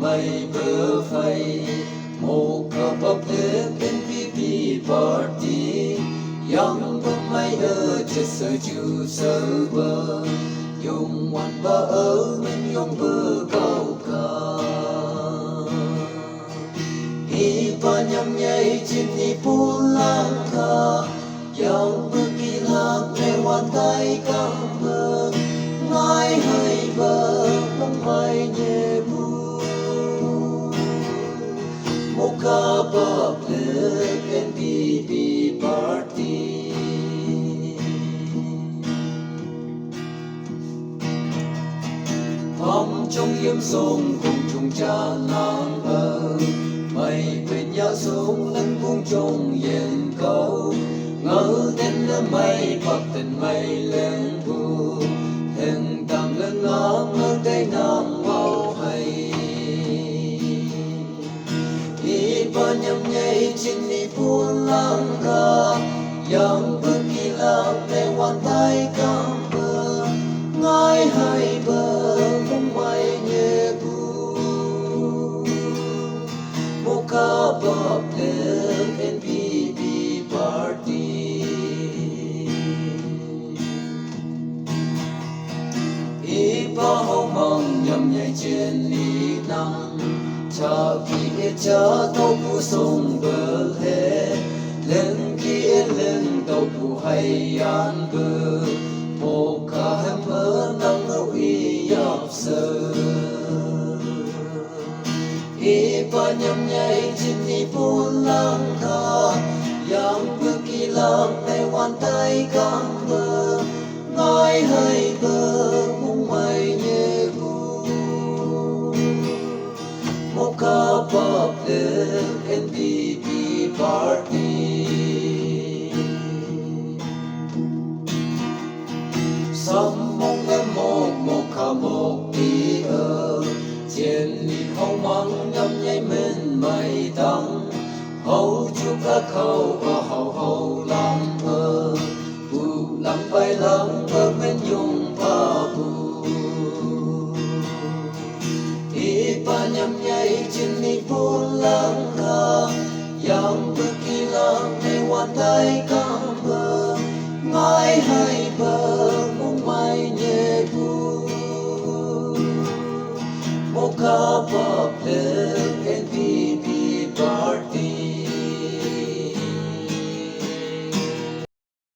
mây bờ phây một cặp bắp lê bên pi party yang bắp mây ở chết sơ chu sơ bờ dùng ngoan ba ở mình dùng bờ cao ca ipa nhắm nhảy chim ni pulang ka yang berkilat lewat tai kamber ngai hai bờ không mai nyebu muka bab leken pi party phong trong yếm sông cùng chung cha nàng ở mây bên nhà sông lưng buông trong yên cầu ngỡ đến là mây bạc tình mây lên bu hình tàng lên ngang ngỡ đây nàng mau hay ipa nhầm nhảy trên đi pulang ka yang berkilat lewat tai kamber ngai hai bờ không mai nyebu muka bab leken pi party ipa hồng mong nhầm nhảy trên ly nắng cha kia cha tàu phụ sông bờ hè lên kia lên tàu phụ hay an bờ một cả hem mơ nắng ngâu y yap sơ ipa nhầm nhảy trên đi pulang ka yang berkilat lewat tai kamber ngai hai bờ không mai nyebu muka bab leken pi party sam mong em một cả một đi ở trên đi không mang nhắm nháy bên mây tăng hầu chúc các khâu và hầu làm mơ bu làm bay làm mơ bên dùng pa bu ipa nhắm nháy trên đi pulang ka yang berkilat lewat tai kamber ngai hai bờ không mai nyebu muka bab